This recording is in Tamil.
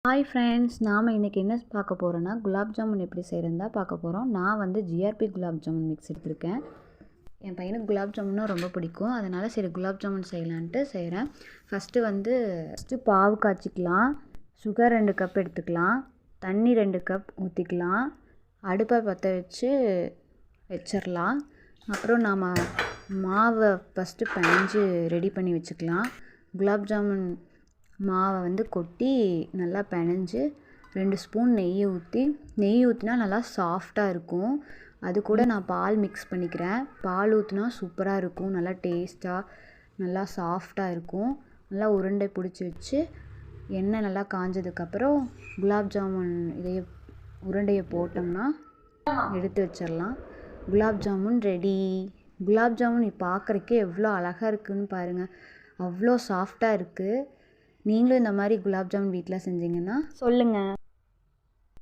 ஹாய் ஃப்ரெண்ட்ஸ், நாம் இன்றைக்கி என்ன பார்க்க போகிறோன்னா குலாப் ஜாமுன் எப்படி செய்கிறதா பார்க்க போகிறோம். நான் வந்து ஜிஆர்பி குலாப் ஜாமுன் மிக்ஸ் எடுத்திருக்கேன். என் பையனுக்கு குலாப் ஜாமுன்னா ரொம்ப பிடிக்கும். அதனால் சரி குலாப் ஜாமுன் செய்யலான்ட்டு செய்கிறேன். ஃபஸ்ட்டு பாவு காய்ச்சிக்கலாம். சுகர் 2 கப் எடுத்துக்கலாம். தண்ணி 2 கப் ஊற்றிக்கலாம். அடுப்பை பற்ற வச்சிடலாம். அப்புறம் நாம் மாவை ஃபஸ்ட்டு பிணைஞ்சு ரெடி பண்ணி வச்சுக்கலாம். குலாப் ஜாமுன் மாவை வந்து கொட்டி நல்லா பிணைஞ்சு 2 ஸ்பூன் நெய் ஊற்றினா நல்லா சாஃப்டாக இருக்கும். அது கூட நான் பால் மிக்ஸ் பண்ணிக்கிறேன். பால் ஊற்றினா சூப்பராக இருக்கும். நல்லா டேஸ்ட்டாக நல்லா சாஃப்டாக இருக்கும். நல்லா உருண்டை பிடிச்சி வச்சு எண்ணெய் நல்லா காஞ்சதுக்கப்புறம் குலாப் ஜாமுன் உருண்டையை போட்டோம்னா எடுத்து வச்சிடலாம். குலாப் ஜாமுன் ரெடி. குலாப் ஜாமுன் பார்க்குறக்கே எவ்வளோ அழகாக இருக்குதுன்னு பாருங்கள். அவ்வளோ சாஃப்டாக இருக்குது. நீங்களும் இந்த மாதிரி குலாப் ஜாமுன் வீட்டில் செஞ்சீங்கன்னா சொல்லுங்கள்.